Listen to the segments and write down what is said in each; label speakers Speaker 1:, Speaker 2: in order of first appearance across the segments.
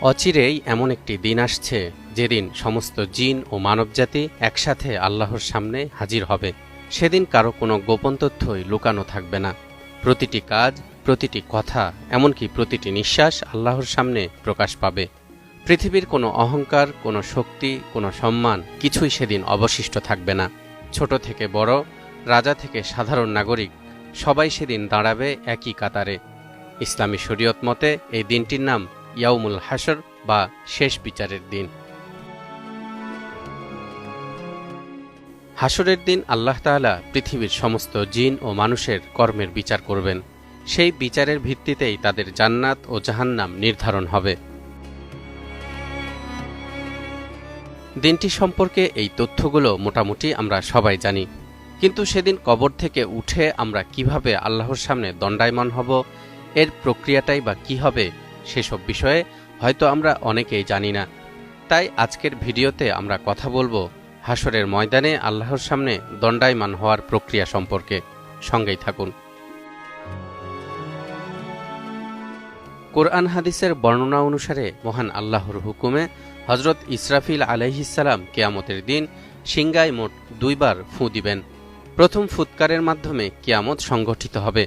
Speaker 1: অচিরেই এমন একটি দিন আসছে যেদিন সমস্ত জিন ও মানবজাতি একসাথে আল্লাহর সামনে হাজির হবে। সেদিন কারো কোনো গোপন তথ্যই লুকানো থাকবে না। প্রতিটি কাজ, প্রতিটি কথা, এমনকি প্রতিটি নিঃশ্বাস আল্লাহর সামনে প্রকাশ পাবে। পৃথিবীর কোনো অহংকার, কোনো শক্তি, কোনো সম্মান কিছুই সেদিন অবশিষ্ট থাকবে না। ছোট থেকে বড়, রাজা থেকে সাধারণ নাগরিক, সবাই সেদিন দাঁড়াবে একই কাতারে। ইসলামী শরীয়ত মতে এই দিনটির নাম ইয়াউমুল হাশর বা শেষ বিচারের দিন। হাশরের দিন আল্লাহ তাআলা পৃথিবীর সমস্ত জিন ও মানুষের কর্মের বিচার করবেন। সেই বিচারের ভিত্তিতেই তাদের জান্নাত ও জাহান্নাম নির্ধারণ হবে। দিনটি সম্পর্কে এই তথ্যগুলো মোটামুটি আমরা সবাই জানি, কিন্তু সেদিন কবর থেকে উঠে আমরা কিভাবে আল্লাহর সামনে দণ্ডায়মান হব, এর প্রক্রিয়াটাই বা কী হবে, সেসব বিষয়ে হয়তো আমরা অনেকেই জানি না। তাই আজকের ভিডিওতে আমরা কথা বলবো হাশরের ময়দানে আল্লাহর সামনে দণ্ডায়মান হওয়ার প্রক্রিয়া সম্পর্কে। সঙ্গেই থাকুন। কোরআন হাদিসের বর্ণনা অনুসারে মহান আল্লাহর হুকুমে হজরত ইসরাফিল আলাইহিসসালাম কিয়ামতের দিন সিংগায় মোট 2 বার ফুঁ দিবেন। প্রথম ফুৎকারের মাধ্যমে কিয়ামত সংগঠিত হবে।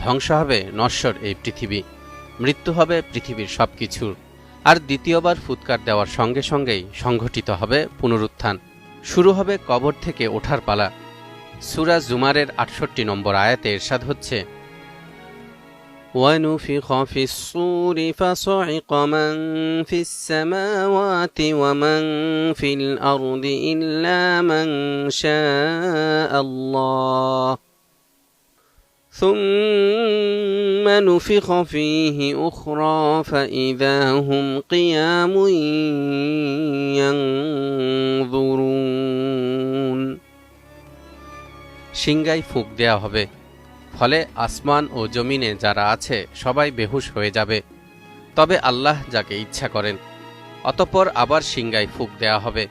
Speaker 1: ধ্বংস হবে নশ্বর এই পৃথিবী, মৃত্যু হবে পৃথিবীর সবকিছুর। আর দ্বিতীয়বার ফুৎকার দেওয়ার সঙ্গে সঙ্গেই সংঘটিত হবে পুনরুত্থান। শুরু হবে কবর থেকে ওঠার পালা। সূরা জুমারের 68 নম্বর আয়াতে ইরশাদ হচ্ছে, وَنُفِخَ فِي الصُّورِ فَصَعِقَ مَن فِي السَّمَاوَاتِ وَمَن فِي الْأَرْضِ إِلَّا مَن شَاءَ اللَّهُ ثُمَّ نُفِخَ فِيهِ أُخْرَى فَإِذَا هُمْ قِيَامٌ يَنظُرُونَ। সিংগায় ফুঁক দেয়া হবে, ফলে আসমান ও জমিনে যারা আছে সবাই বেহুশ হয়ে যাবে, তবে আল্লাহ যাকে ইচ্ছা করেন। অতঃপর আবার সিংগায় ফুঁক দেয়া হবে।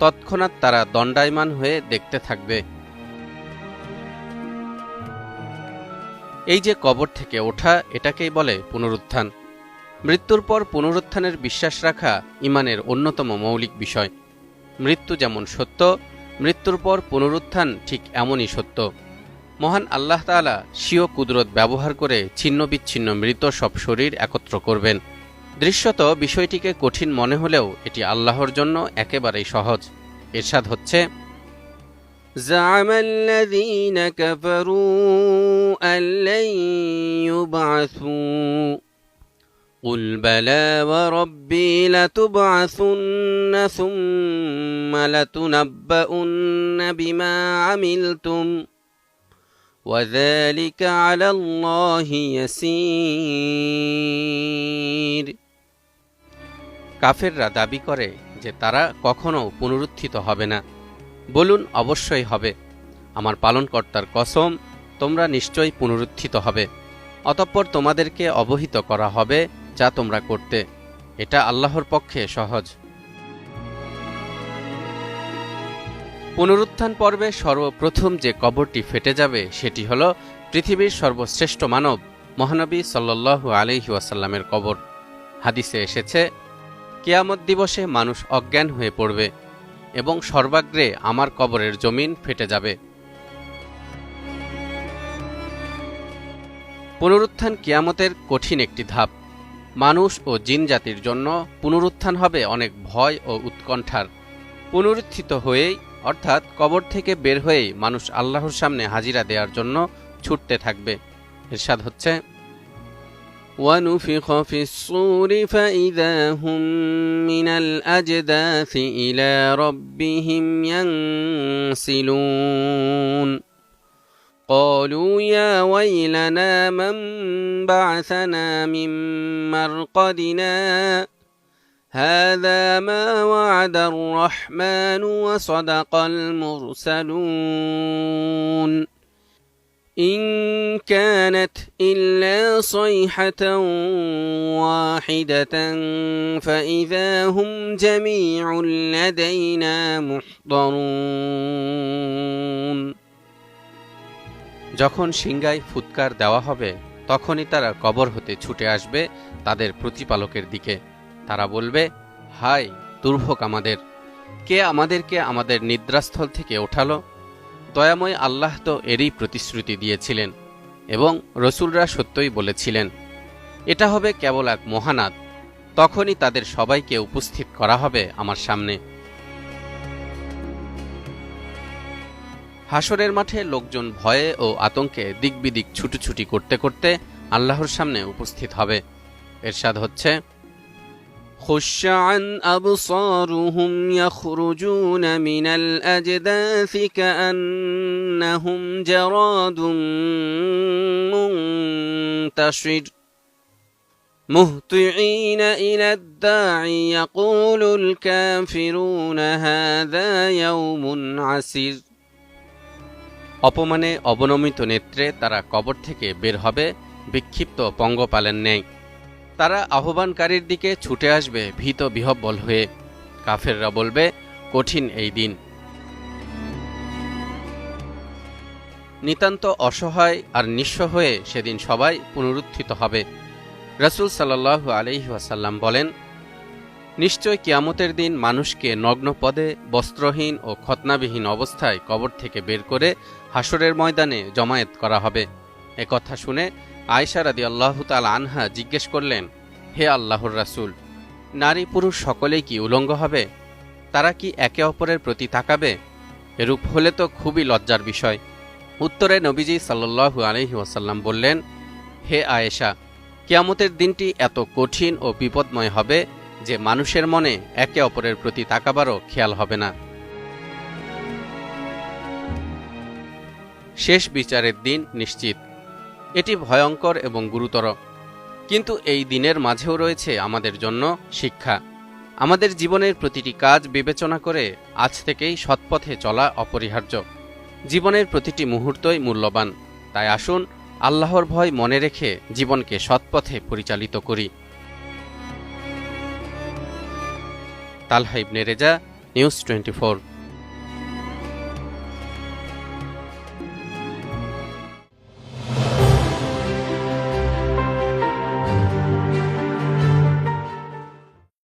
Speaker 1: তৎক্ষণাৎ তারা দণ্ডায়মান হয়ে দেখতে থাকবে। এই যে কবর থেকে ওঠা, এটাকেই বলে পুনরুত্থান। মৃত্যুর পর পুনরুত্থানের বিশ্বাস রাখা ঈমানের অন্যতম মৌলিক বিষয়। মৃত্যু যেমন সত্য, মৃত্যুর পর পুনরুত্থান ঠিক এমনই সত্য। মহান আল্লাহ তাআলা স্বীয় কুদরত ব্যবহার করে ছিন্ন বিচ্ছিন্ন মৃত সব শরীর একত্র করবেন। দৃশ্যত বিষয়টিকে কঠিন মনে হলেও এটি আল্লাহর জন্য একেবারেই সহজ। ইরশাদ হচ্ছে, زعم الذين كفروا أن لن يبعثوا قل بلى وربي لتبعثن ثم لتنبؤن بما عملتم وذلك على الله يسير। কাফেররা দাবি করে যে তারা কখনো পুনরুত্থিত হবে না। বলুন, অবশ্যই হবে। আমার পালনকর্তার কসম, তোমরা নিশ্চয়ই পুনরুত্থিত হবে। অতঃপর তোমাদেরকে অবহিত করা হবে যা তোমরা করতে। এটা আল্লাহর পক্ষে সহজ। পুনরুত্থান পর্বে সর্বপ্রথম যে কবরটি ফেটে যাবে সেটি হল পৃথিবীর সর্বশ্রেষ্ঠ মানব মহানবী সাল্লাল্লাহু আলাইহি ওয়াসাল্লামের কবর। হাদিসে এসেছে, কিয়ামত দিবসে মানুষ অজ্ঞান হয়ে পড়বে এবং সর্বাগ্রে আমার কবরের জমিন ফেটে যাবে। পুনরুত্থান কিয়ামতের কঠিন একটি ধাপ। মানুষ ও জিন জাতির জন্য পুনরুত্থান হবে অনেক ভয় ও উৎকণ্ঠার। পুনরুত্থিত হয়েই, অর্থাৎ কবর থেকে বের হয়েই মানুষ আল্লাহর সামনে হাজিরা দেওয়ার জন্য ছুটতে থাকবে। ইরশাদ হচ্ছে, وَنُفِخَ فِي الصُّورِ فَإِذَا هُمْ مِنَ الْأَجْدَاثِ إِلَى رَبِّهِمْ يَنْسِلُونَ قَالُوا يَا وَيْلَنَا مَنْ بَعَثَنَا مِنْ مَرْقَدِنَا هَذَا مَا وَعَدَ الرَّحْمَنُ وَصَدَقَ الْمُرْسَلُونَ إِنْ كَانَتْ إِلَّا صَيْحَةً وَاحِدَةً فَإِذَا هُمْ جَمِيعٌ لَدَيْنَا مُحْضَرُونَ। যখন সিংগায় ফুৎকার দেওয়া হবে, তখনই তারা কবর হতে ছুটে আসবে তাদের প্রতিপালকের দিকে। তারা বলবে, হায় দুর্ভোগ আমাদের, কে আমাদেরকে আমাদের নিদ্রাস্থল থেকে ওঠালো? দয়াময় আল্লাহ তো এরই প্রতিশ্রুতি দিয়েছিলেন এবং রসুলরা সত্যই বলেছিলেন। এটা হবে কেবল এক মহানাদ, তখনই তাদের সবাইকে উপস্থিত করা হবে আমার সামনে। হাসরের মাঠে লোকজন ভয়ে ও আতঙ্কে দিকবিদিক ছুটোছুটি করতে করতে আল্লাহর সামনে উপস্থিত হবে। এরশাদ হচ্ছে, خش عن أبصارهم يخرجون من الأجداث كأنهم جراد منتشر مهطعين إلى الداع يقول الكافرون هذا يوم عسير। অপমানে অবনমিত নেত্রে তারা কবর থেকে বের হবে বিক্ষিপ্ত পঙ্গপালের ন্যায়। তারা আহ্বানকারীর দিকে ছুটে আসবে ভীত বিহ্বল হয়ে। কাফেররা বলবে, কঠিন এই দিন। নিতান্ত অসহায় আর নিঃস্ব হয়ে সেদিন সবাই পুনরুত্থিত হবে। রাসূল সাল্লাল্লাহু আলাইহি ওয়াসাল্লাম বলেন, নিশ্চয় কিয়ামতের দিন মানুষকে নগ্ন পদে বস্ত্রহীন ও খতনাবিহীন অবস্থায় কবর থেকে বের করে হাসরের ময়দানে জমায়েত করা হবে। একথা শুনে আয়েশা রাদিয়াল্লাহু তাআলা আনহা জিজ্ঞেস করলেন, হে আল্লাহর রাসূল, নারী পুরুষ সকলেই কি উলঙ্গ হবে? তারা কি একে অপরের প্রতি তাকাবে? এরূপ হলে তো খুবই লজ্জার বিষয়। উত্তরে নবীজি সাল্লাল্লাহু আলাইহি ওয়াসাল্লাম বললেন, হে আয়েশা, কিয়ামতের দিনটি এত কঠিন ও বিপদময় হবে যে মানুষের মনে একে অপরের প্রতি তাকাবারও খেয়াল হবে না। শেষ বিচারের দিন নিশ্চিত। এটি ভয়ঙ্কর এবং গুরুতর, কিন্তু এই দিনের মাঝেও রয়েছে আমাদের জন্য শিক্ষা। আমাদের জীবনের প্রতিটি কাজ বিবেচনা করে আজ থেকেই সৎপথে চলা অপরিহার্য। জীবনের প্রতিটি মুহূর্তই মূল্যবান, তাই আসুন আল্লাহর ভয় মনে রেখে জীবনকে সৎপথে পরিচালিত করি। তালহা ইবনে রেজা, নিউজ 24।